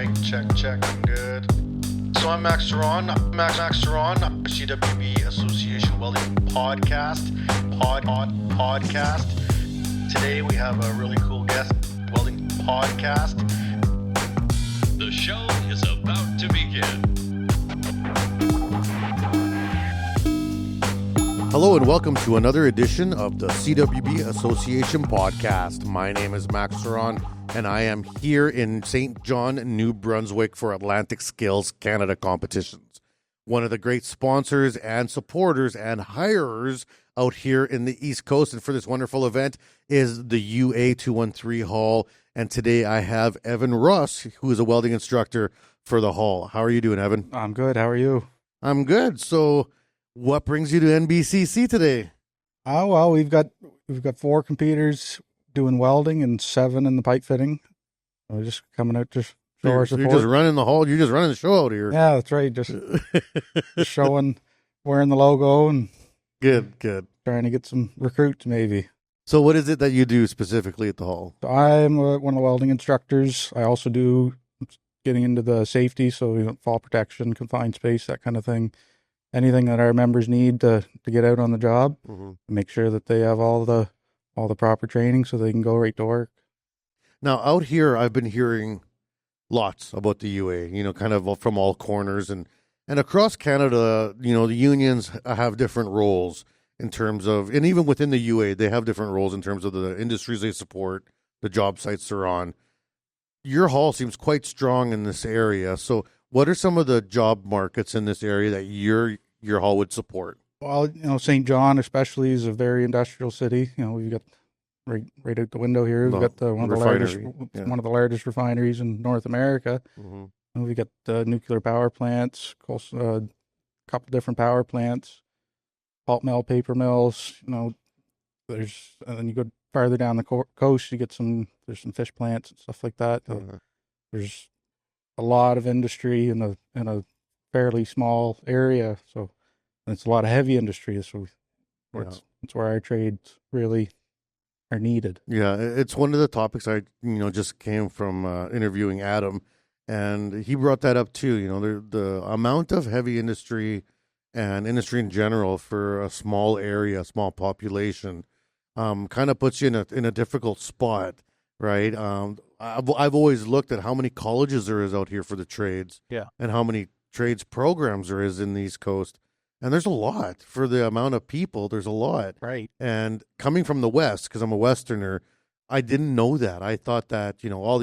Check. Good. So I'm Max Ceron. Max Ceron, CWB Association Welding Podcast. Today we have a really cool guest, Welding Podcast. The show is about to begin. Hello and welcome to another edition of the CWB Association Podcast. My name is Max Ceron, and I am here in St. John, New Brunswick for Atlantic Skills Canada competitions. One of the great sponsors and supporters and hirers out here in the East Coast. And for this wonderful event is the UA213 Hall. And today I have Evan Russ, who is a welding instructor for the Hall. How are you doing, Evan? I'm good. How are you? I'm good. So what brings you to NBCC today? Oh, well, we've got 4 competitors doing welding and 7 in the pipe fitting. We're just coming out to show our support. You're just running the hall. You're just running the show out here. Yeah, that's right. Just showing, wearing the logo and Good. trying to get some recruits maybe. So what is it that you do specifically at the hall? So I'm one of the welding instructors. I also do getting into the safety, so fall protection, confined space, that kind of thing. Anything that our members need to get out on the job, make sure that they have all the proper training so they can go right to work. Now, out here, I've been hearing lots about the UA, kind of from all corners. And across Canada, the unions have different roles in terms of, and even within the UA, they have different roles in terms of the industries they support, the job sites they're on. Your hall seems quite strong in this area. So what are some of the job markets in this area that your hall would support? Well, St. John especially is a very industrial city. We've got right out the window here. We've got one of the largest refineries in North America. Mm-hmm. We've got nuclear power plants, a couple different power plants, pulp mill, paper mills. And then you go farther down the coast, you get there's some fish plants and stuff like that. There's a lot of industry in a fairly small area, so it's a lot of heavy industry. So it's where our trades really are needed. Yeah, it's one of the topics I just came from interviewing Adam, and he brought that up too. The amount of heavy industry and industry in general for a small area, small population, kind of puts you in a difficult spot, right? I've always looked at how many colleges there is out here for the trades, and how many trades programs there is in the East Coast, and there's a lot for the amount of people. There's a lot, right? And coming from the West, because I'm a Westerner, I didn't know that. I thought that all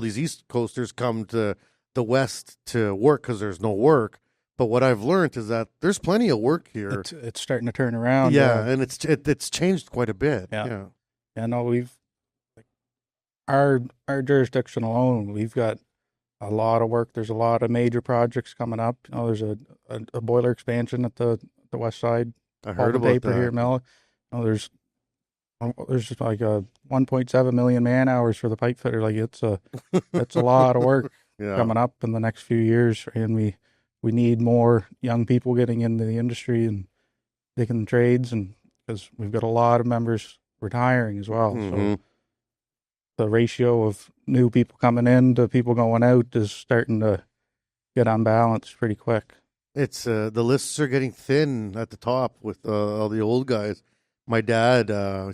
these East Coasters come to the West to work because there's no work. But what I've learned is that there's plenty of work here. It's starting to turn around. Yeah, and it's changed quite a bit. Yeah. No, our jurisdiction alone, we've got a lot of work. There's a lot of major projects coming up. There's a boiler expansion at the west side. I heard about that. Here at Mel. There's just like 1.7 million man hours for the pipe fitter. Like it's a lot of work coming up in the next few years, and we need more young people getting into the industry and taking the trades, and because we've got a lot of members retiring as well. So the ratio of new people coming in to people going out is starting to get unbalanced pretty quick. It's the lists are getting thin at the top with all the old guys. My dad,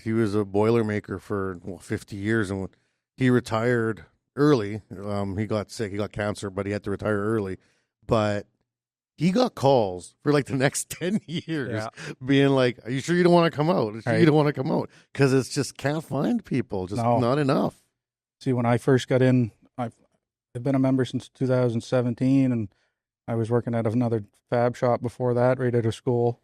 he was a boiler maker for 50 years, and when he retired early, he got sick, he got cancer, but he had to retire early. But he got calls for like the next 10 years being like, are you sure you don't want to come out? Are you sure you don't want to come out? Because it's just can't find people, not enough. See, when I first got in, I've been a member since 2017, and I was working at another fab shop before that, right out of school.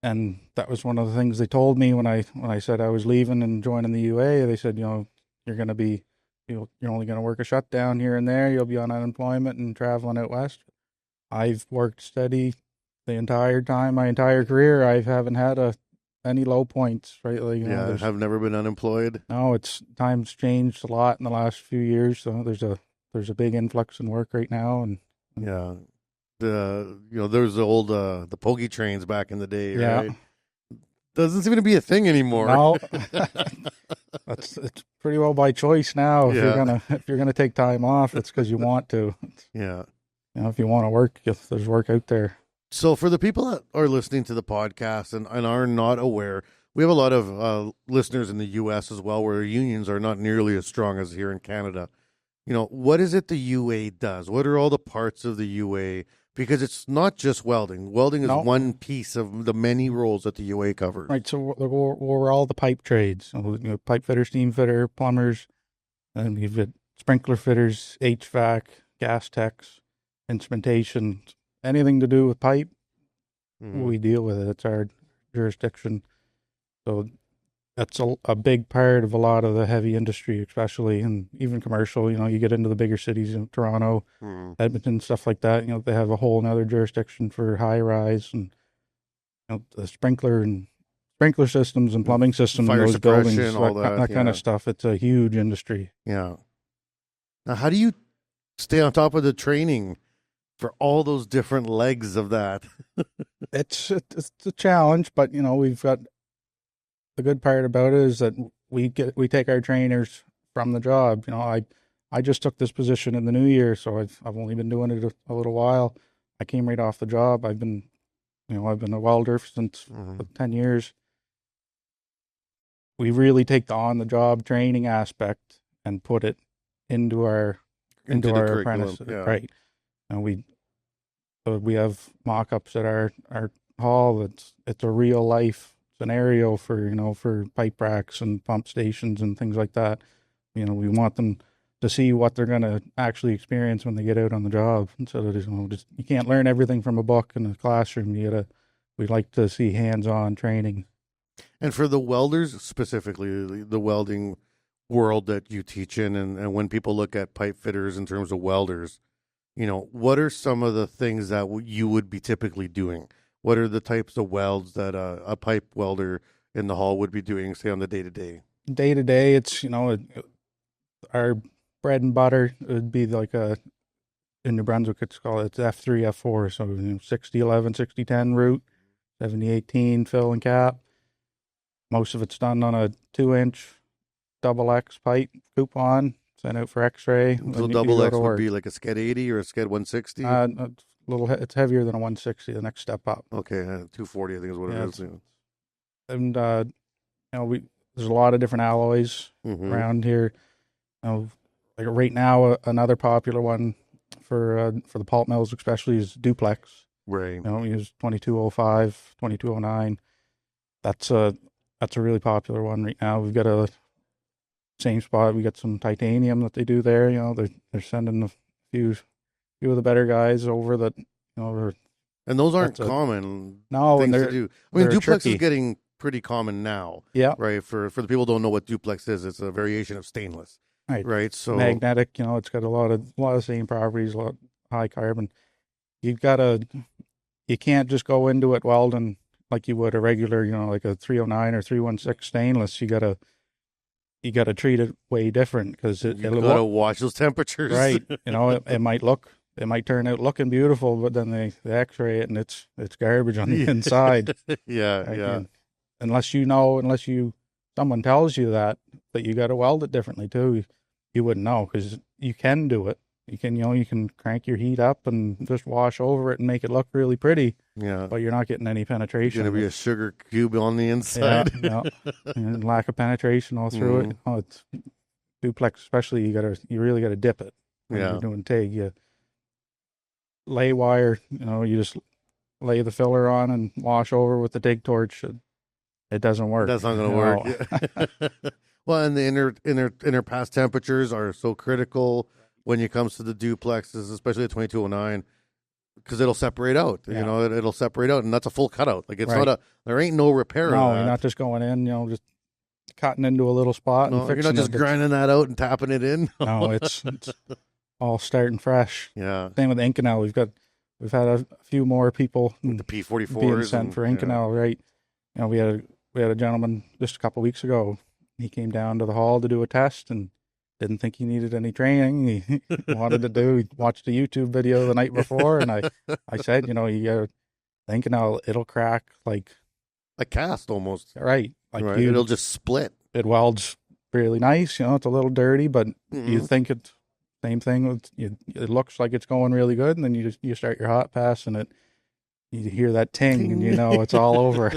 And that was one of the things they told me when I said I was leaving and joining the UA. They said, you're going to be, you're only going to work a shutdown here and there. You'll be on unemployment and traveling out west. I've worked steady the entire time, my entire career. I haven't had any low points, right? Like, I've never been unemployed. No, times changed a lot in the last few years. So there's a big influx in work right now, and there's the old the pokey trains back in the day, right? Doesn't seem to be a thing anymore. No, it's pretty well by choice now. If you're gonna take time off, it's because you want to. Yeah. If you want to work, if there's work out there. So for the people that are listening to the podcast and are not aware, we have a lot of listeners in the U.S. as well, where unions are not nearly as strong as here in Canada. What is it the UA does? What are all the parts of the UA? Because it's not just welding. Welding is one piece of the many roles that the UA covers. Right, so we're all the pipe trades. Pipe fitter, steam fitter, plumbers, and you've got sprinkler fitters, HVAC, gas techs, instrumentation, anything to do with pipe, we deal with it. It's our jurisdiction. So that's a big part of a lot of the heavy industry, especially, and even commercial. You get into the bigger cities, Toronto, Edmonton, stuff like that. They have a whole another jurisdiction for high rise and the sprinkler systems and plumbing systems, fire those buildings, all that kind of stuff. It's a huge industry. Yeah. Now, how do you stay on top of the training for all those different legs of that? It's a challenge, but we've got. The good part about it is that we take our trainers from the job. I just took this position in the new year, so I've only been doing it a little while. I came right off the job. I've been a welder since 10 years. We really take the on the job training aspect and put it into our apprentice, right? And we have mock-ups at our hall. It's a real life scenario for pipe racks and pump stations and things like that. We want them to see what they're going to actually experience when they get out on the job, instead of just you can't learn everything from a book in a classroom. We like to see hands-on training. And for the welders specifically, the welding world that you teach in, and when people look at pipe fitters in terms of welders, what are some of the things that you would be typically doing? What are the types of welds that a pipe welder in the hall would be doing, say, on the day-to-day? Day-to-day, it's, our bread and butter would be like in New Brunswick, it's F3, F4, so 60-11, 60-10 route, 70-18 fill and cap. Most of it's done on a 2-inch double X pipe coupon, sent out for X-ray. So double X would be like a Sked 80 or a Sked 160? It's heavier than a 160, the next step up. Okay, 240 I think is what it is. And there's a lot of different alloys around here. Like right now, another popular one for the pulp mills especially is duplex. Right. We use 2205, 2209. That's a really popular one right now. We've got a same spot. We got some titanium that they do there. They're sending a few of the better guys over that, and those aren't common things to do. I mean, duplex tricky. is getting pretty common now. Yeah. Right. For the people who don't know what duplex is, it's a variation of stainless. Right. So magnetic, it's got a lot of the same properties, a lot high carbon. You can't just go into it welding like you would a regular, like a 309 or 316 stainless. You gotta treat it way different, because it'll gotta watch those temperatures. Right. It might turn out looking beautiful, but then they X-ray it and it's garbage on the inside. Yeah. Unless someone tells you that you got to weld it differently too, you wouldn't know, because you can do it. You can crank your heat up and just wash over it and make it look really pretty. Yeah. But you're not getting any penetration. It's going to be a sugar cube on the inside. Yeah. And lack of penetration all through it. It's duplex, especially. You really got to dip it when you're doing TIG. You lay wire. You just lay the filler on and wash over with the TIG torch. It doesn't work. That's not going to work. Yeah. Well, and the inner pass temperatures are so critical when it comes to the duplexes, especially the 2209, because it'll separate out. Yeah. It'll separate out, and that's a full cutout. Like, it's right. not there ain't no repair. No, you're not just going in, just cutting into a little spot. No, and fixing you're not just grinding that out and tapping it in. No, it's all starting fresh. Yeah. Same with Inconel. We've had a few more people with the P44s being sent for Inconel, right? We had a gentleman just a couple of weeks ago. He came down to the hall to do a test and didn't think he needed any training. He he watched a YouTube video the night before, and I said, you got to think, it'll crack like a cast almost. Right. Like right. It'll just split. It welds really nice. It's a little dirty, but you think it's same thing. It looks like it's going really good, and then you start your hot pass, and you hear that ting, and it's all over.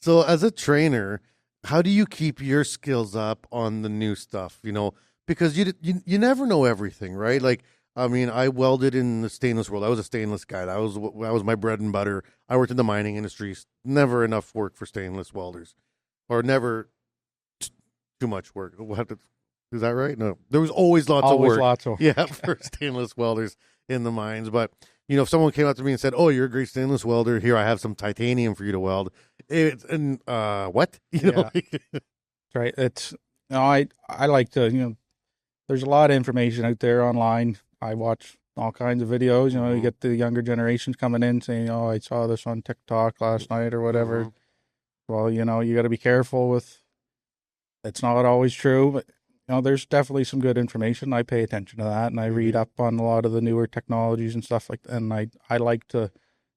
So as a trainer, how do you keep your skills up on the new stuff? Because you never know everything, right? Like, I mean, I welded in the stainless world. I was a stainless guy. That was my bread and butter. I worked in the mining industry. Never enough work for stainless welders, or never too much work. Is that right? No, there was always lots of work. Yeah, for stainless welders in the mines. But if someone came up to me and said, "Oh, you're a great stainless welder. Here, I have some titanium for you to weld." What? That's right. It's I like to there's a lot of information out there online. I watch all kinds of videos. You get the younger generations coming in saying, "Oh, I saw this on TikTok last night or whatever." Well, you got to be careful with. It's not always true, but there's definitely some good information. I pay attention to that, and I read up on a lot of the newer technologies and stuff like that. And I like to.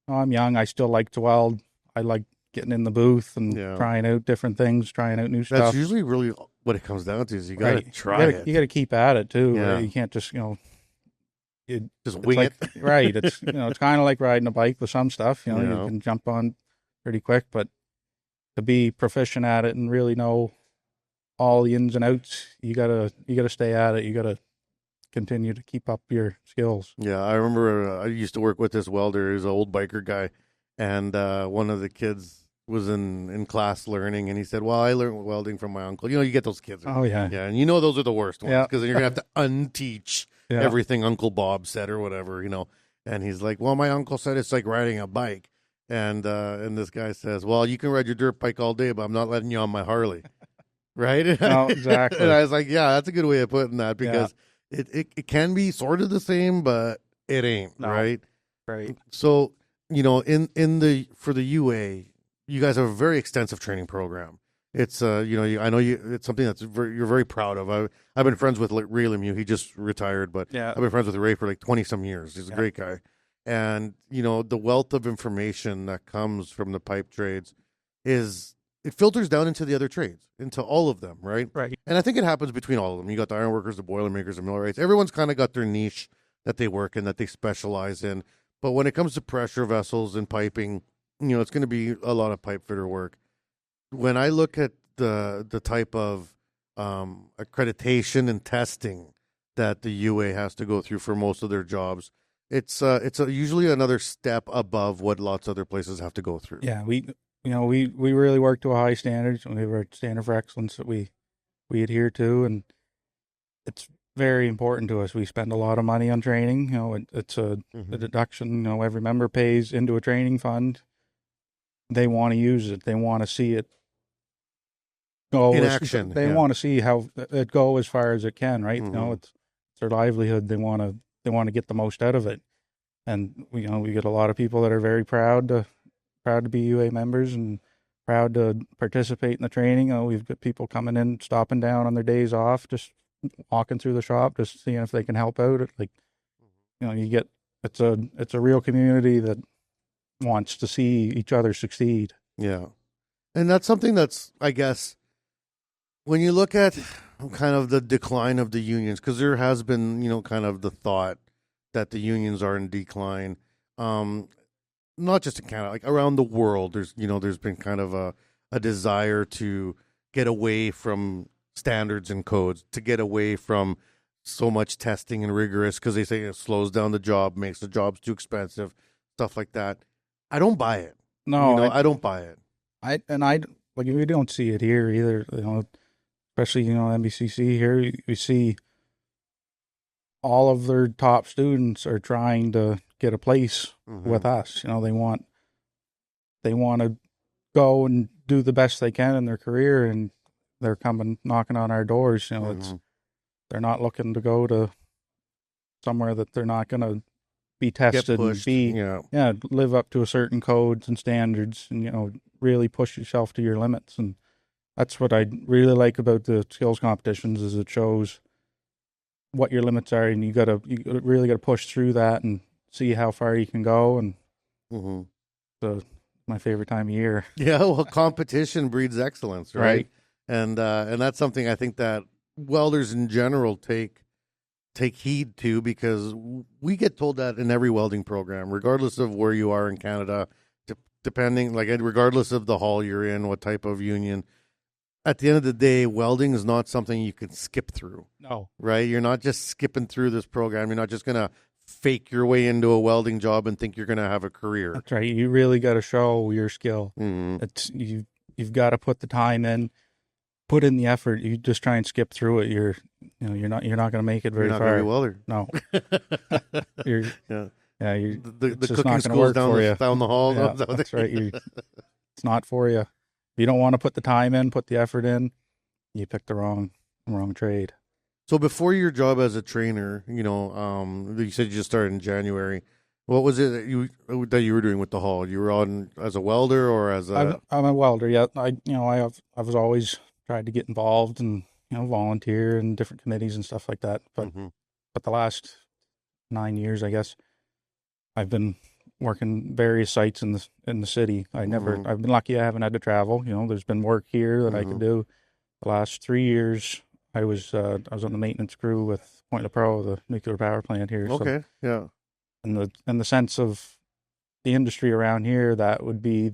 I'm young. I still like to weld. I like getting in the booth and trying out different things, trying out new stuff. That's usually really what it comes down to. Is you got to try it. You got to keep at it too. Yeah. Right? You can't just just wing it. Right. It's it's kind of like riding a bike with some stuff. You can jump on pretty quick, but to be proficient at it and really know all the ins and outs, you gotta stay at it. You gotta continue to keep up your skills. Yeah, I remember I used to work with this welder. He was an old biker guy, and one of the kids was in class learning, and he said, "Well, I learned welding from my uncle." You get those kids. Oh yeah, yeah, and those are the worst ones because then you're gonna have to unteach everything Uncle Bob said or whatever. And he's like, "Well, my uncle said it's like riding a bike," and this guy says, "Well, you can ride your dirt bike all day, but I'm not letting you on my Harley." Right? No, exactly. And I was like, yeah, that's a good way of putting that because it can be sort of the same, but it ain't, right? Right. So, for the UA, you guys have a very extensive training program. It's I know it's something you're very proud of. I've been friends with Ray Lemieux. He just retired, but I've been friends with Ray for like 20 some years. He's a great guy. And, the wealth of information that comes from the pipe trades it filters down into the other trades, into all of them, right? Right. And I think it happens between all of them. You got the ironworkers, the boilermakers, the millwrights. Everyone's kind of got their niche that they work in, that they specialize in. But when it comes to pressure vessels and piping, it's going to be a lot of pipe fitter work. When I look at the type of accreditation and testing that the UA has to go through for most of their jobs, it's usually another step above what lots of other places have to go through. Yeah, we really work to a high standard. We have a standard for excellence that we adhere to, and it's very important to us. We spend a lot of money on training. It's a deduction. Every member pays into a training fund. They want to use it. They want to see it go in action. They want to see how it go as far as it can. Right? It's their livelihood. They want to get the most out of it, and we get a lot of people that are very proud to be UA members and proud to participate in the training. We've got people coming in, stopping down on their days off, just walking through the shop, just seeing if they can help out. It's a real community that wants to see each other succeed. Yeah. And that's something that's, I guess, when you look at kind of the decline of the unions, because there has been, kind of the thought that the unions are in decline. Not just in Canada, like around the world, there's been kind of a desire to get away from standards and codes, to get away from so much testing and rigorous, because they say it slows down the job, makes the jobs too expensive, stuff like that. I don't buy it. No, I don't buy it. We don't see it here either. Especially MBCC here, we see all of their top students are trying to get a place with us. They want to go and do the best they can in their career, and they're coming knocking on our doors. They're not looking to go to somewhere that they're not going to be tested and live up to a certain codes and standards, and really push yourself to your limits. And that's what I really like about the skills competitions, is it shows what your limits are, and you really got to push through that and see how far you can go. And so my favorite time of year. Yeah, well, competition breeds excellence, right? And that's something I think that welders in general take heed to, because we get told that in every welding program, regardless of where you are in Canada, depending, like, regardless of the hall you're in, what type of union. At the end of the day, welding is not something you can skip through. No. Right? You're not just skipping through this program. You're not just going to fake your way into a welding job and think you're going to have a career. That's right. You really got to show your skill. Mm-hmm. It's you've got to put the time in, put in the effort. You just try and skip through it. You're not going to make it very You're not far. You're not going to be a welder. No. You're, yeah. Yeah, the cooking school's down the hall. Yeah, that's right. It's not for you. If you don't want to put the time in, put the effort in, you picked the wrong trade. So before your job as a trainer, you said you just started in January. What was it that you were doing with the hall? You were on as a welder or as a? I'm a welder. Yeah, I was always tried to get involved and volunteer in different committees and stuff like that. But but the last 9 years, I guess, I've been working various sites in the city. I've been lucky I haven't had to travel. There's been work here that I could do. The last 3 years, I was on the maintenance crew with Point Lepreau, the nuclear power plant here. Okay, so, yeah. In the sense of the industry around here, that would be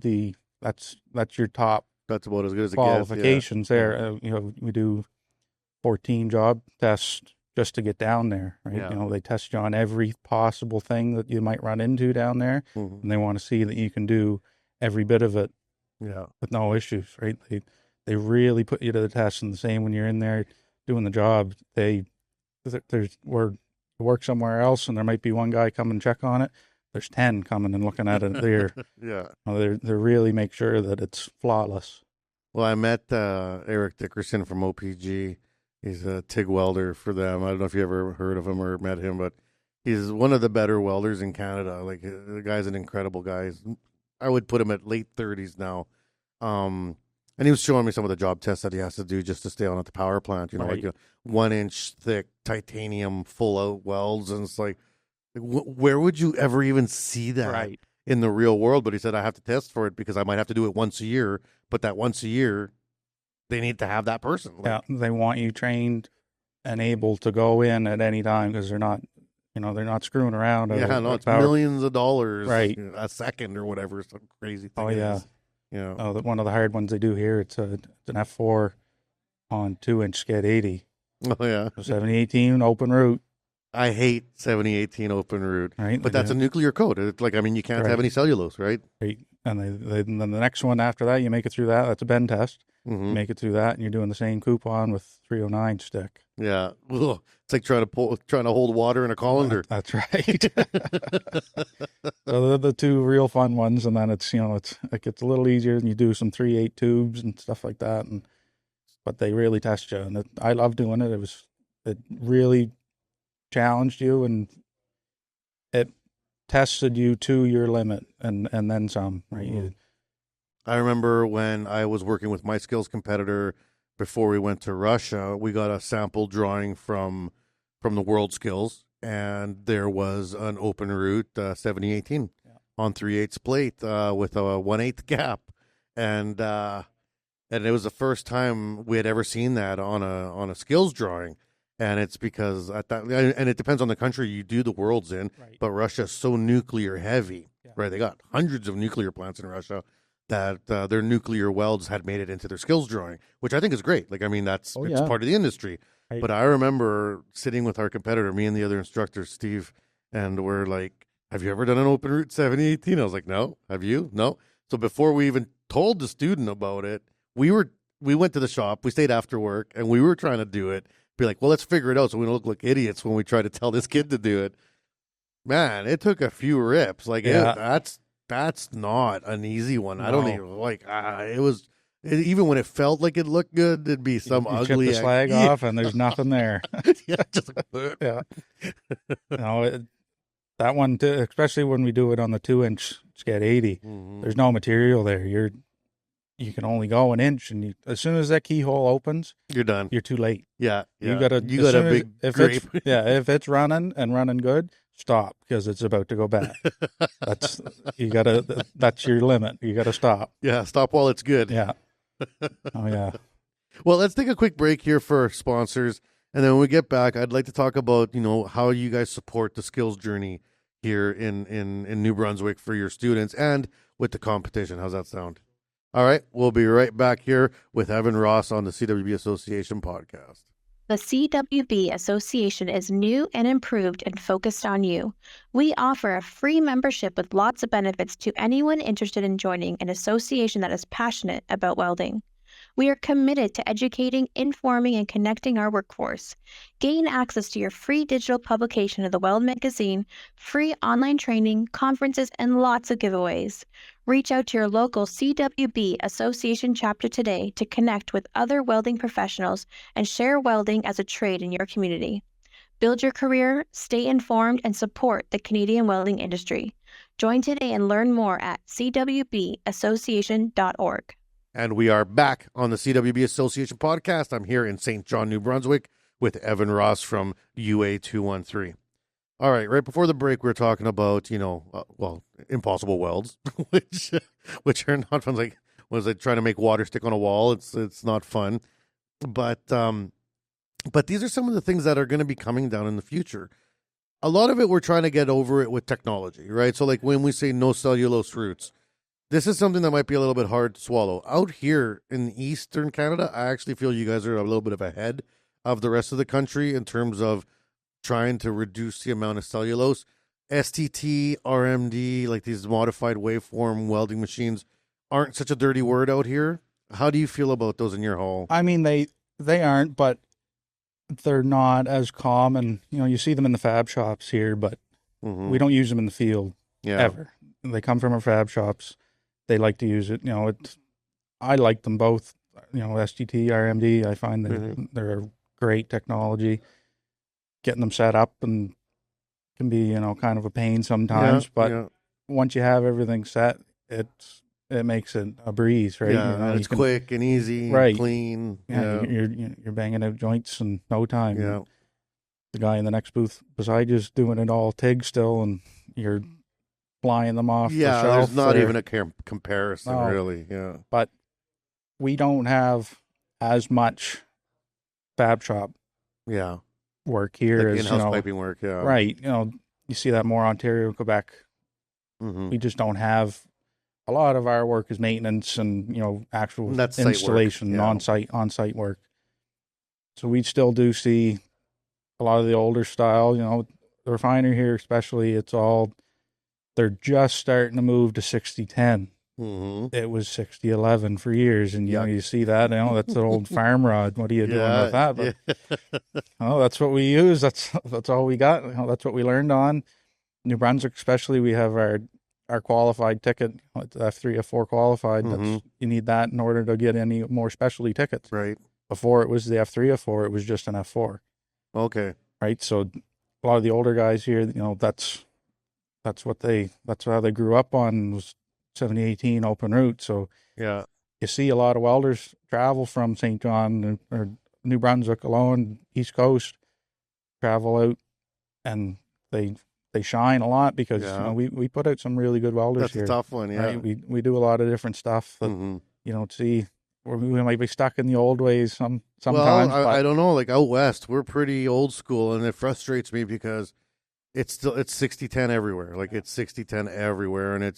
that's your top. That's about as good as it qualifications gets. Yeah. there. We do 14 job tests just to get down there, right? Yeah. They test you on every possible thing that you might run into down there, and they want to see that you can do every bit of it, with no issues, right? They really put you to the test, and the same when you're in there doing the job. We're work somewhere else, and there might be one guy come and check on it. There's 10 coming and looking at it there. Yeah, they really make sure that it's flawless. Well, I met Eric Dickerson from OPG. He's a TIG welder for them. I don't know if you ever heard of him or met him, but he's one of the better welders in Canada. Like, the guy's an incredible guy. I would put him at late 30s now. And he was showing me some of the job tests that he has to do just to stay on at the power plant. Right. Like 1 inch thick titanium full out welds. And it's like, where would you ever even see that in the real world? But he said, I have to test for it because I might have to do it once a year. But that once a year, they need to have that person. They want you trained and able to go in at any time, because they're not screwing around. It's millions of dollars, a second or whatever. Some crazy thing. Oh yeah, one of the hard ones they do here. It's an F4 on 2-inch skid 80. Oh yeah, 7018 open root. I hate 7018 open root, right? But that's a nuclear code. It's like, you can't have any cellulose, right? Right. And then the next one after that, you make it through that. That's a bend test. Mm-hmm. You make it through that, and you're doing the same coupon with 309 stick. Yeah, ugh. It's like trying to hold water in a colander. That's right. So they're the two real fun ones, and then it gets a little easier, and you do some 3/8 tubes and stuff like that. But they really test you, and I love doing it. It really challenged you, and it tested you to your limit, and then some, right? Mm-hmm. I remember when I was working with my skills competitor before we went to Russia, we got a sample drawing from the World Skills, and there was an open root 7018 on 3/8 plate with a 1/8 gap, and it was the first time we had ever seen that on a skills drawing. And it's because and it depends on the country you do the worlds in, but Russia's so nuclear heavy, right? They got hundreds of nuclear plants in Russia that their nuclear welds had made it into their skills drawing, which I think is great. Like, it's part of the industry. Right. But I remember sitting with our competitor, me and the other instructor, Steve, and we're like, have you ever done an open root 7018? I was like, no. Have you? No. So before we even told the student about it, we went to the shop, we stayed after work, and we were trying to do it. Be like, well, let's figure it out so we don't look like idiots when we try to tell this kid to do it. Man, it took a few rips. Like, that's not an easy one. No. I don't even it was. Even when it felt like it looked good, there'd be some you ugly. Chip the slag off, and there's nothing there. Just like, that one too, especially when we do it on the 2-inch skid 80. Mm-hmm. There's no material there. You can only go an inch, and as soon as that keyhole opens, you're done. You're too late. Yeah. You got a big grape. If it's running good, as stop because it's about to go bad. That's your limit. You gotta stop. Yeah, stop while it's good. Yeah. Oh yeah. Well, let's take a quick break here for our sponsors, and then when we get back, I'd like to talk about how you guys support the skills journey here in New Brunswick for your students and with the competition. How's that sound? All right, we'll be right back here with Evan Ross on the CWB Association podcast. The CWB Association is new and improved and focused on you. We offer a free membership with lots of benefits to anyone interested in joining an association that is passionate about welding. We are committed to educating, informing, and connecting our workforce. Gain access to your free digital publication of the Weld magazine, free online training, conferences, and lots of giveaways. Reach out to your local CWB Association chapter today to connect with other welding professionals and share welding as a trade in your community. Build your career, stay informed, and support the Canadian welding industry. Join today and learn more at cwbassociation.org. And we are back on the CWB Association podcast. I'm here in St. John, New Brunswick with Evan Ross from UA213. All right, right before the break, we were talking about, impossible welds, which are not fun. Like, was it trying to make water stick on a wall? It's not fun. But these are some of the things that are going to be coming down in the future. A lot of it, we're trying to get over it with technology, right? So like when we say no cellulose roots, this is something that might be a little bit hard to swallow. Out here in Eastern Canada, I actually feel you guys are a little bit of ahead of the rest of the country in terms of trying to reduce the amount of cellulose. STT, RMD, like these modified waveform welding machines aren't such a dirty word out here. How do you feel about those in your hall? I mean, they aren't, but they're not as common. You see them in the fab shops here, but we don't use them in the field ever. They come from our fab shops. They like to use it. I like them both. STT, RMD. I find that they're a great technology. Getting them set up and can be kind of a pain sometimes, but once you have everything set, it makes it a breeze, right? Yeah, it's quick and easy, right? Clean. Yeah, you're banging out joints in no time. Yeah, the guy in the next booth beside you is doing it all TIG still, and you're flying them off the shelf. There's not even a comparison, really. Yeah. But we don't have as much fab shop work here like as, in-house piping work, Right. You see that more Ontario, Quebec. We just don't have, a lot of our work is maintenance and, actual installation, on-site work. So we still do see a lot of the older style, the refinery here especially, they're just starting to move to 60-10. It was 60-11 for years, and you see that, that's an old farm rod. What are you doing with that? But, that's what we use. That's all we got. That's what we learned on. New Brunswick especially, we have our qualified ticket, F3, F4 qualified. You need that in order to get any more specialty tickets. Right. Before it was the F3, F4, it was just an F4. Okay. Right. So a lot of the older guys here, that's how they grew up on, was 70-18 open route. So you see a lot of welders travel from St. John or New Brunswick alone, East Coast, travel out, and they shine a lot because we put out some really good welders here. That's a tough one, yeah. Right? We do a lot of different stuff that see, we might be stuck in the old ways sometimes. Well, I don't know. Like out west, we're pretty old school, and it frustrates me because it's 60-10 everywhere. Like it's 60-10 everywhere, and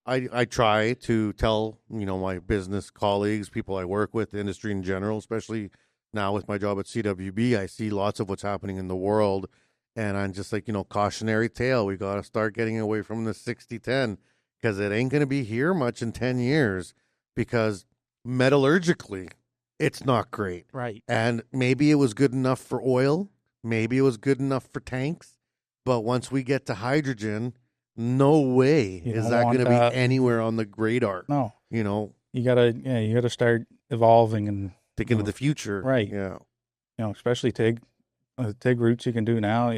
I try to tell my business colleagues, people I work with, the industry in general, especially now with my job at CWB, I see lots of what's happening in the world, and I'm just like, cautionary tale. We got to start getting away from the 60-10 because it ain't going to be here much in 10 years because metallurgically, it's not great. Right. And maybe it was good enough for oil. Maybe it was good enough for tanks. But once we get to hydrogen, no way is that going to be anywhere on the radar. No. You gotta start evolving and thinking of the future. Right. Yeah. Especially TIG. The TIG routes you can do now,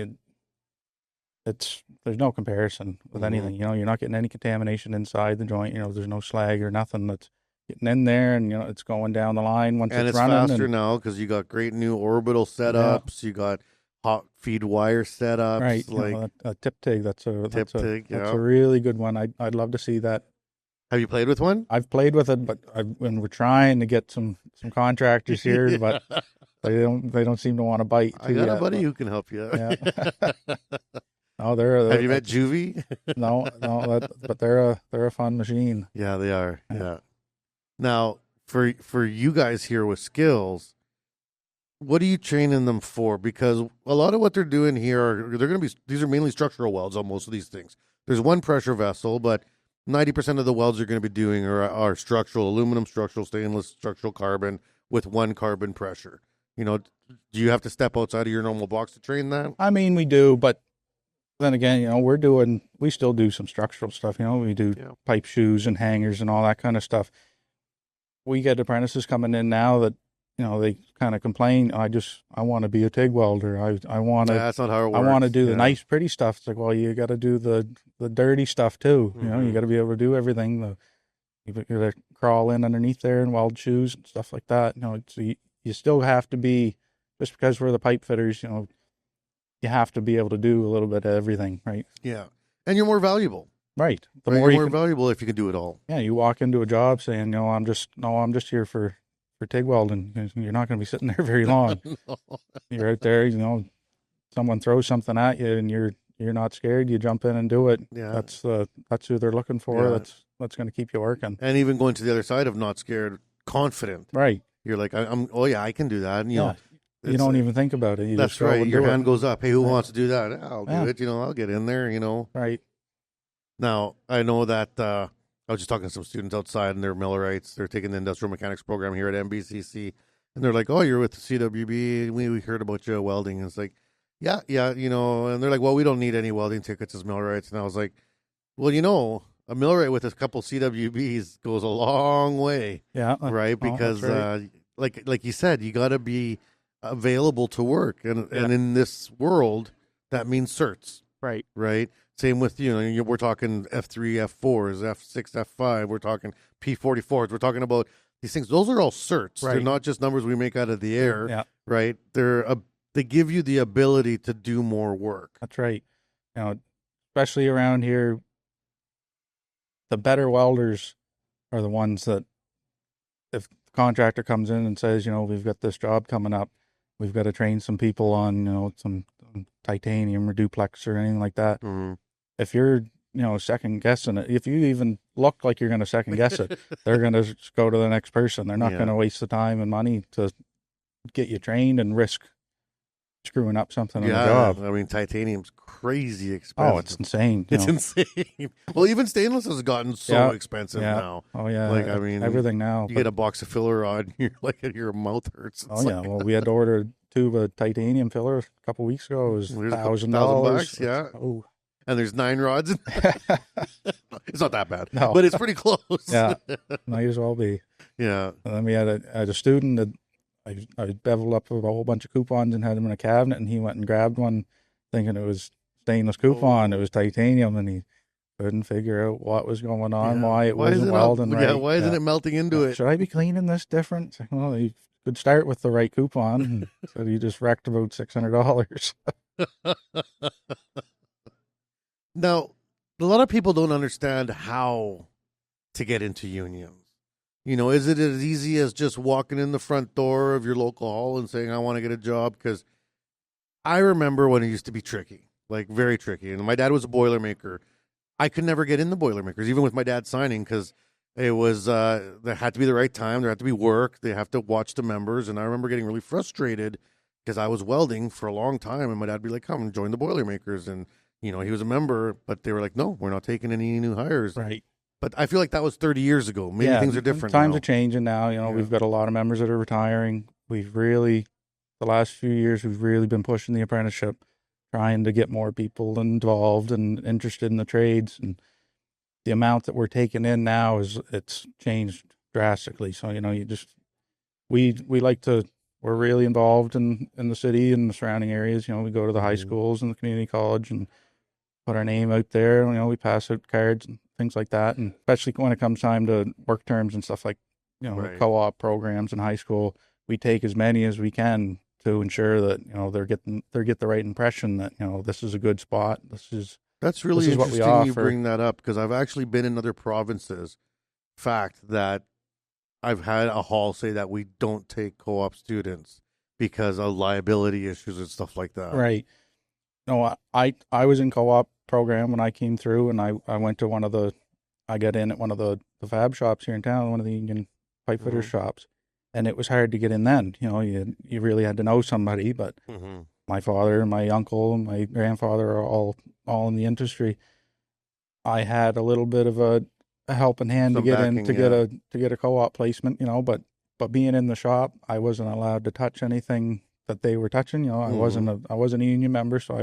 there's no comparison with anything. You're not getting any contamination inside the joint. There's no slag or nothing that's getting in there, and it's going down the line once it's running. And it's faster now because you got great new orbital setups. You got hot feed wire setups. Right. Like A tip TIG. That's a really good one. I'd love to see that. Have you played with one? I've played with it, but when we're trying to get some contractors here, but they don't seem to want to bite. I got a buddy who can help you. Yeah. No, Have you met Juvie? No, but they're a fun machine. Yeah, they are. Yeah. Now, for you guys here with skills, what are you training them for? Because a lot of what they're doing here these are mainly structural welds on most of these things. There's one pressure vessel, but 90% of the welds you're going to be doing are structural, aluminum, structural, stainless, structural carbon with one carbon pressure. You know, do you have to step outside of your normal box to train that? I mean, we do, but then again, you know, we still do some structural stuff. You know, we do pipe shoes and hangers and all that kind of stuff. We get apprentices coming in now that, you know, they kind of complain, I want to be a TIG welder. I want to. That's not how it works. I want to do the nice, pretty stuff. It's like, well, you got to do the dirty stuff too. You know, you got to be able to do everything. You got to crawl in underneath there and weld shoes and stuff like that. You know, you still have to be, just because we're the pipe fitters, you know, you have to be able to do a little bit of everything, right? Yeah, and you're more valuable. Right. You're more valuable if you can do it all. Yeah, you walk into a job saying, no, I'm just here for TIG welding. You're not going to be sitting there very long. No. You're out there, you know, someone throws something at you and you're not scared. You jump in and do it. Yeah, that's who they're looking for. Yeah. That's going to keep you working. And even going to the other side of not scared, confident. Right. You're like, I can do that. And, you know, you don't even think about it. You that's just go right. and Your do hand it. goes up. Hey, who wants to do that? I'll do it. You know, I'll get in there. You know. Right. Now I know that I was just talking to some students outside, and they're millwrights. They're taking the industrial mechanics program here at MBCC, and they're like, "Oh, you're with the CWB. We heard about you welding." And it's like, yeah, you know. And they're like, "Well, we don't need any welding tickets as millwrights." And I was like, "Well, you know, a millwright with a couple CWBs goes a long way." Yeah. Right. Because right. Like you said, you got to be available to work, and in this world, that means certs. Right. Right. Same with, you know, we're talking F3, F4s, F6, F5. We're talking P44s. We're talking about these things. Those are all certs. Right. They're not just numbers we make out of the air. Yeah. Right. They give you the ability to do more work. That's right. You know, especially around here, the better welders are the ones that, if the contractor comes in and says, you know, we've got this job coming up, we've got to train some people on, you know, some titanium or duplex or anything like that. Mm-hmm. If you're, you know, second guessing it, if you even look like you're going to second guess it, they're going to go to the next person. They're not going to waste the time and money to get you trained and risk screwing up something on the job. I mean, titanium's crazy expensive. Oh, it's insane. It's insane. Well, even stainless has gotten so expensive now. Oh, yeah. Like, I mean, everything now. You get a box of filler rod, you're like, your mouth hurts. Well, we had to order a tube of titanium filler a couple weeks ago. It was $1,000. Yeah. Oh. And there's 9 rods. It's not that bad, but it's pretty close. Yeah, might as well be. Yeah. And then we had a student that I beveled up with a whole bunch of coupons and had them in a cabinet, and he went and grabbed one thinking it was stainless coupon. It was titanium, and he couldn't figure out what was going on, why it wasn't welding right. Yeah, why isn't it melting into it? Should I be cleaning this different? Well, you could start with the right coupon. So you just wrecked about $600. Now, a lot of people don't understand how to get into unions. You know, is it as easy as just walking in the front door of your local hall and saying, I want to get a job? Because I remember when it used to be tricky, like very tricky. And my dad was a Boilermaker. I could never get in the Boilermakers, even with my dad signing, because it was, there had to be the right time. There had to be work. They have to watch the members. And I remember getting really frustrated because I was welding for a long time. And my dad would be like, come and join the Boilermakers. And, you know, he was a member, but they were like, no, we're not taking any new hires. Right. But I feel like that was 30 years ago. Maybe things are different Times now. are changing now. You know, we've got a lot of members that are retiring. We've really, the last few years, we've really been pushing the apprenticeship, trying to get more people involved and interested in the trades. And the amount that we're taking in now it's changed drastically. So, you know, we like to, we're really involved in the city and the surrounding areas. You know, we go to the high schools and the community college and put our name out there. You know, we pass out cards and things like that. And especially when it comes time to work terms and stuff like, you know, co-op programs in high school, we take as many as we can to ensure that they get the right impression that this is a good spot. That's really this is what we interesting. You offer. bring that up because I've actually been in other provinces. Fact that I've had a hall say that we don't take co-op students because of liability issues and stuff like that. Right. No, I was in co-op program when I came through, and I went to I got in at one of the fab shops here in town, one of the union pipe fitter shops, and it was hard to get in then. You really had to know somebody, but my father, my uncle, and my grandfather are all in the industry. I had a little bit of a helping hand to get a co-op placement, but being in the shop, I wasn't allowed to touch anything that they were touching. I wasn't a union member, so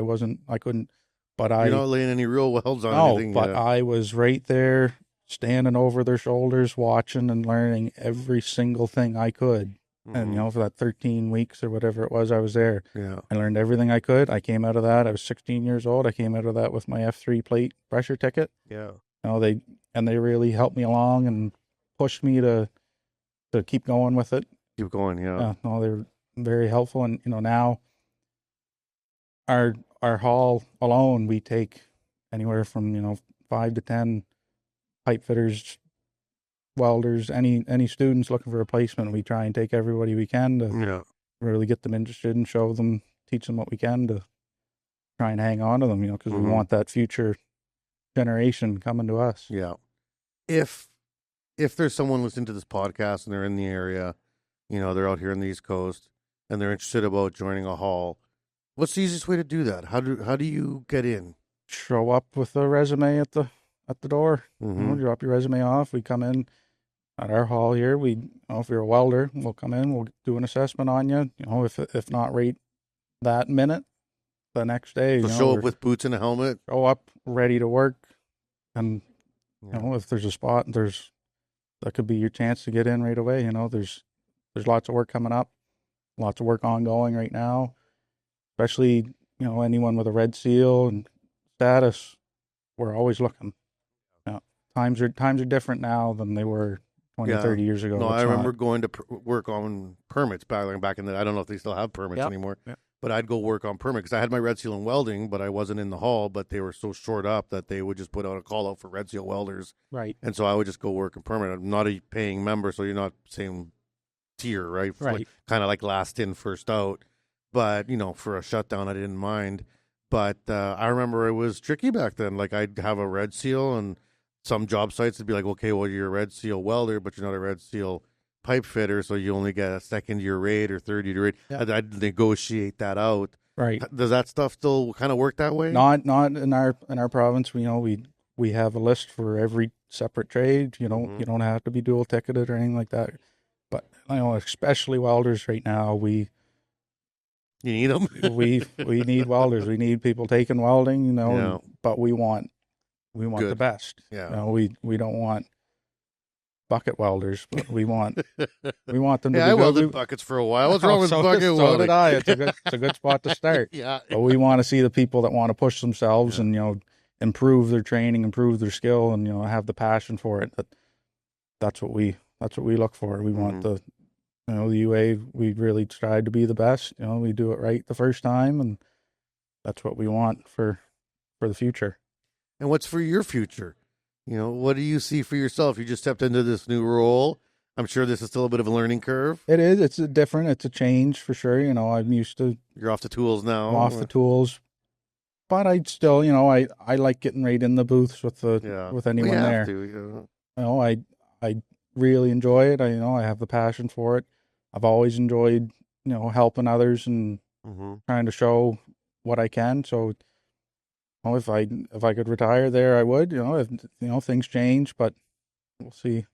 I couldn't. But you're not laying any real welds on anything. No, but I was right there, standing over their shoulders, watching and learning every single thing I could. And for that 13 weeks or whatever it was, I was there. Yeah, I learned everything I could. I came out of that. I was 16 years old. I came out of that with my F3 plate pressure ticket. Yeah. They really helped me along and pushed me to keep going with it. Keep going, yeah. No, they're very helpful. And now our hall alone, we take anywhere from 5 to 10 pipe fitters, welders, any students looking for a placement. We try and take everybody we can to really get them interested and show them, teach them what we can to try and hang on to them, because we want that future generation coming to us. Yeah. If there's someone listening to this podcast and they're in the area, they're out here on the East Coast and they're interested about joining a hall, what's the easiest way to do that? How do you get in? Show up with a resume at the door. Drop your resume off. We come in at our hall here. If you're a welder, we'll come in. We'll do an assessment on you. If not right that minute, the next day. So show up with boots and a helmet. Show up ready to work, and if there's a spot, that could be your chance to get in right away. There's lots of work coming up, lots of work ongoing right now, especially anyone with a red seal and status. We're always looking. Times are different now than they were 20, 30 years ago. No, I remember going to work on permits back in the. I don't know if they still have permits anymore. Yep. But I'd go work on permit because I had my red seal in welding, but I wasn't in the hall. But they were so short up that they would just put out a call out for red seal welders. Right. And so I would just go work in permit. I'm not a paying member, so you're not same tier, right? Right. Kind of like last in, first out. But for a shutdown, I didn't mind. But I remember it was tricky back then. Like I'd have a red seal, and some job sites would be like, okay, well, you're a red seal welder, but you're not a red seal pipe fitter, so you only get a second year rate or third year rate. Yeah. I'd negotiate that out. Right. Does that stuff still kind of work that way? Not in our province. We have a list for every separate trade. You don't have to be dual ticketed or anything like that. But especially welders right now, you need them. we need welders. We need people taking welding. But we want the best. Yeah. We don't want bucket welders, but we want them to be I welded buckets for a while. What's wrong with bucket welding? So did I. It's a good spot to start. Yeah. But we want to see the people that want to push themselves and improve their training, improve their skill, and have the passion for it. That's what we look for. We want the UA. We really tried to be the best. We do it right the first time, and that's what we want for the future. And what's for your future? What do you see for yourself? You just stepped into this new role. I'm sure this is still a bit of a learning curve. It is. It's a change for sure. I'm used to. You're off the tools now. I'm off the tools, but I still, I like getting right in the booths with anyone there. I really enjoy it. I have the passion for it. I've always enjoyed, helping others and trying to show what I can. So. If I could retire there, I would. If things change, but we'll see.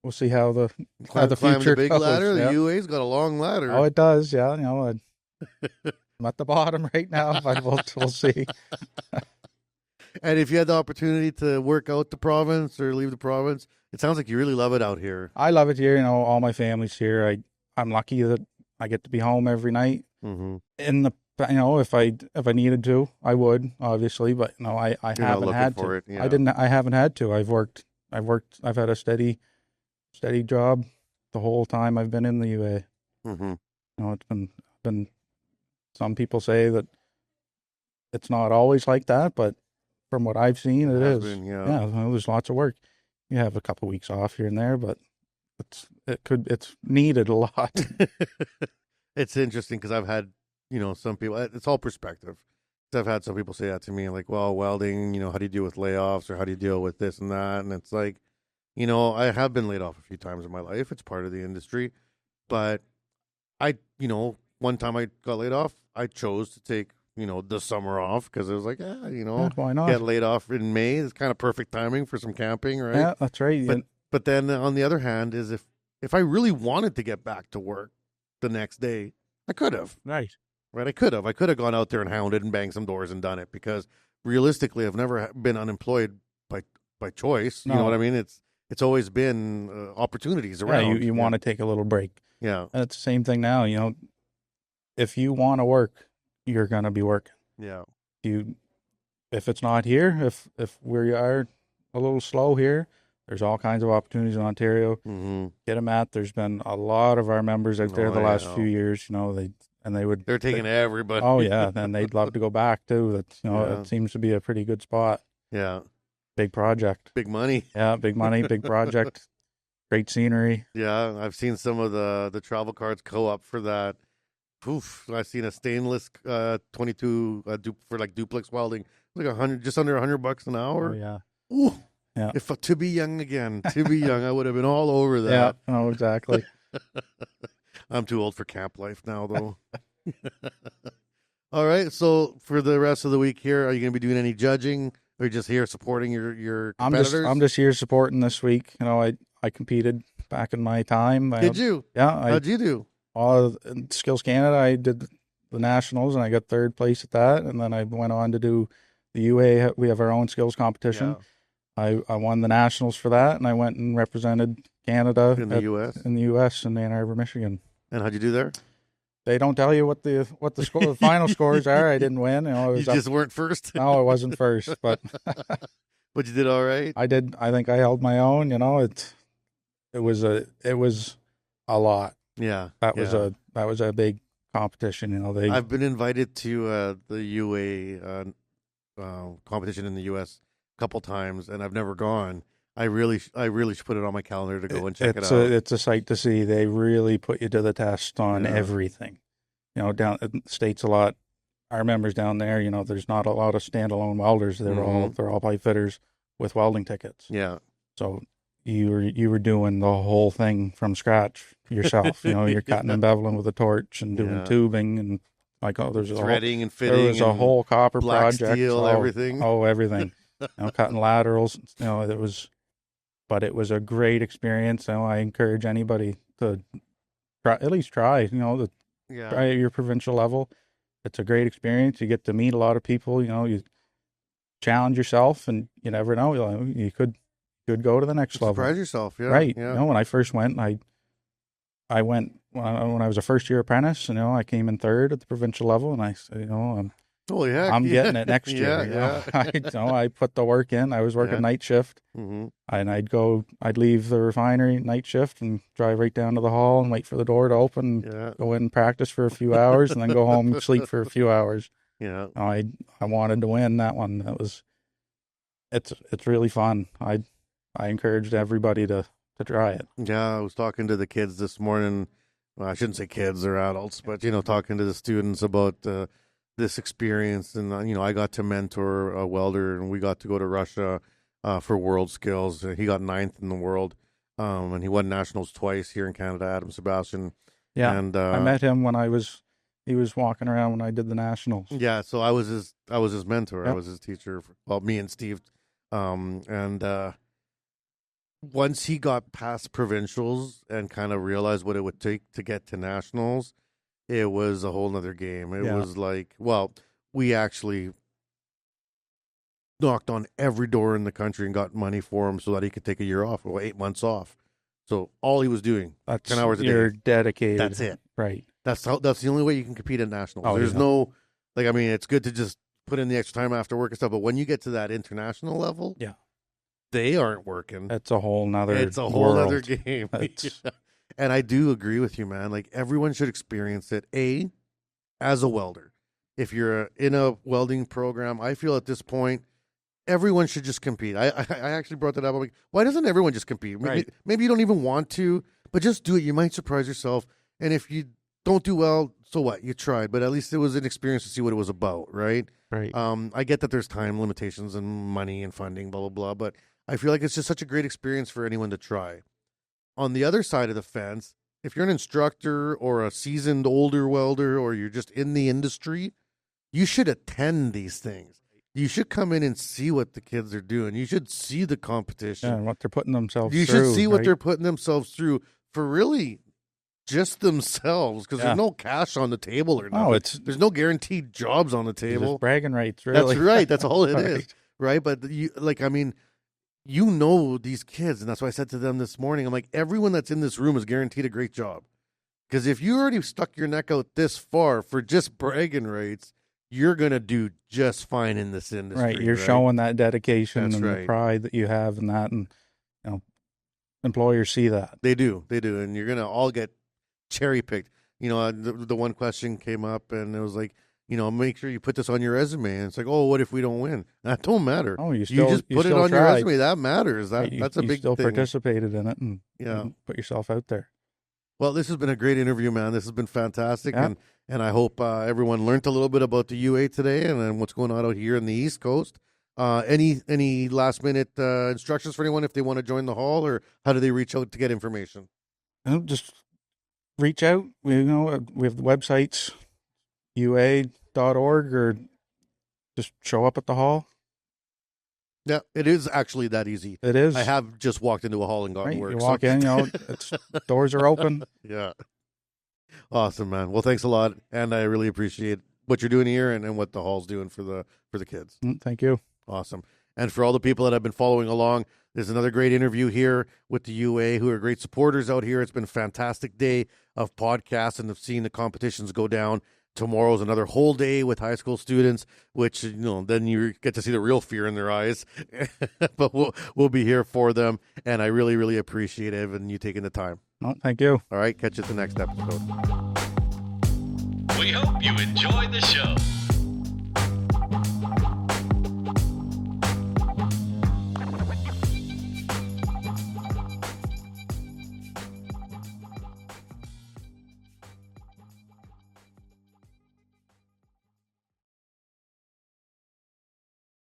We'll see how the future the big goes. ladder. Yeah. The UA's got a long ladder. Oh, it does. Yeah. I'm at the bottom right now, but we'll see. And if you had the opportunity to work out the province or leave the province, it sounds like you really love it out here. I love it here. All my family's here. I'm lucky that I get to be home every night. In the if I needed to, I would, obviously, but I haven't had to. I haven't had to. I've had a steady job the whole time I've been in the UA. It's been some people say that it's not always like that, but from what I've seen, it is. Yeah, well, there's lots of work. You have a couple weeks off here and there, but it's needed a lot. It's interesting because I've had, some people, it's all perspective. I've had some people say that to me, like, well, welding, how do you deal with layoffs, or how do you deal with this and that? And it's like, I have been laid off a few times in my life. It's part of the industry. But one time I got laid off, I chose to take, the summer off because it was like, why not? Get laid off in May. It's kind of perfect timing for some camping, right? Yeah, that's right. But then on the other hand is if I really wanted to get back to work the next day, I could have. Right. I could have gone out there and hounded and banged some doors and done it, because realistically, I've never been unemployed by choice. No. You know what I mean? It's always been opportunities around. Yeah, you want to take a little break. Yeah. And it's the same thing now. If you want to work, you're going to be working. Yeah. If it's not here, if we are a little slow here, there's all kinds of opportunities in Ontario. Mm-hmm. Get them at. There's been a lot of our members out there the last few years. They're taking everybody. Oh yeah, and they'd love to go back too. That It seems to be a pretty good spot. Yeah. Big project. Big money. Yeah, big money, big project. Great scenery. Yeah, I've seen some of the travel cards go up for that. Oof, I've seen a stainless 22 for like duplex welding, like just under $100 an hour. Oh yeah. Ooh. Yeah. If to be young again, I would have been all over that. Yeah. Oh, exactly. I'm too old for camp life now, though. All right. So for the rest of the week here, are you going to be doing any judging, or just here supporting your competitors? I'm just here supporting this week. I competed back in my time. Did you? Yeah. How'd you do? In Skills Canada, I did the nationals and I got third place at that. And then I went on to do the UA. We have our own skills competition. Yeah. I won the nationals for that, and I went and represented Canada in the U.S. in Ann Arbor, Michigan. And how'd you do there? They don't tell you what the score, the final scores are. I didn't win. You just weren't first. No, I wasn't first, but but you did all right. I did. I think I held my own. It was a lot. Yeah, that was a big competition. I've been invited to the UA competition in the U.S. a couple times, and I've never gone. I really should put it on my calendar to go and check it out. It's a sight to see. They really put you to the test on everything. Down in the States a lot. Our members down there, there's not a lot of standalone welders. They're all pipe fitters with welding tickets. Yeah. So you were doing the whole thing from scratch yourself. You're cutting and beveling with a torch and doing tubing and there's threading and fitting. There was a whole copper black project. Steel, everything. Oh, everything. Cutting laterals. But it was a great experience. I encourage anybody to at least try. Try at your provincial level. It's a great experience. You get to meet a lot of people. You challenge yourself, and you never know. You could go to the next level. Surprise yourself, yeah. Right. Yeah. When I first went, I went when I was a first year apprentice. I came in third at the provincial level, and I said, holy heck, I'm getting it next year. Yeah. I put the work in. I was working night shift, and I'd leave the refinery night shift and drive right down to the hall and wait for the door to open. Yeah. Go in and practice for a few hours, and then go home and sleep for a few hours. Yeah. I wanted to win that one. It's really fun. I encouraged everybody to try it. Yeah, I was talking to the kids this morning. Well, I shouldn't say kids or adults, but talking to the students about this experience, and I got to mentor a welder, and we got to go to Russia for world skills. He got 9th in the world, and he won nationals twice here in Canada. Adam Sebastian. Yeah, and I met him when he was walking around when I did the nationals. Yeah, so I was his mentor. Yep. I was his teacher. Me and Steve, and once he got past provincials and kind of realized what it would take to get to nationals, it was a whole nother game. It was like, we actually knocked on every door in the country and got money for him so that he could take a year off, 8 months off. So all he was doing, 10 hours a day. You're dedicated. That's it. Right. That's the only way you can compete at nationals. Oh, There's no, it's good to just put in the extra time after work and stuff, but when you get to that international level, they aren't working. It's a whole nother other game. And I do agree with you, man. Like, everyone should experience it. as a welder. If you're in a welding program, I feel at this point, everyone should just compete. I actually brought that up. I'm like, why doesn't everyone just compete? Maybe you don't even want to, but just do it. You might surprise yourself. And if you don't do well, so what? You tried, but at least it was an experience to see what it was about, right? Right. I get that there's time limitations and money and funding, blah, blah, blah, but I feel like it's just such a great experience for anyone to try. On the other side of the fence, if you're an instructor or a seasoned older welder or you're just in the industry, you should attend these things. You should come in and see what the kids are doing. You should see the competition. Yeah, and what they're putting themselves through. You should see what they're putting themselves through for really just themselves, because there's no cash on the table or nothing. There's no guaranteed jobs on the table. Just bragging rights, really. That's right. That's all it is, right? But you know these kids, and that's why I said to them this morning, I'm like, everyone that's in this room is guaranteed a great job. Because if you already stuck your neck out this far for just bragging rights, you're going to do just fine in this industry. Right. You're showing that dedication the pride that you have in that. And, employers see that. They do. And you're going to all get cherry picked. The one question came up and it was like, make sure you put this on your resume. And it's like, oh, what if we don't win? That don't matter. Oh, you just put it on your resume. That matters. That's a big thing. You still participated in it and put yourself out there. Well, this has been a great interview, man. This has been fantastic. Yeah. And I hope everyone learned a little bit about the UA today and what's going on out here in the East Coast. Any last minute instructions for anyone if they want to join the hall, or how do they reach out to get information? Just reach out. We have the websites, ua.org, or just show up at the hall. Yeah, it is actually that easy. It is. I have just walked into a hall and gotten work. You walk in, doors are open. Yeah. Awesome, man. Well, thanks a lot, and I really appreciate what you're doing here and what the hall's doing for the kids. Thank you. Awesome. And for all the people that have been following along, there's another great interview here with the UA, who are great supporters out here. It's been a fantastic day of podcasts and of seeing the competitions go down. Tomorrow's another whole day with high school students, which, then you get to see the real fear in their eyes. But we'll be here for them, and I really, really appreciate Evan, you taking the time. Oh, thank you. All right, catch you at the next episode. We hope you enjoyed the show.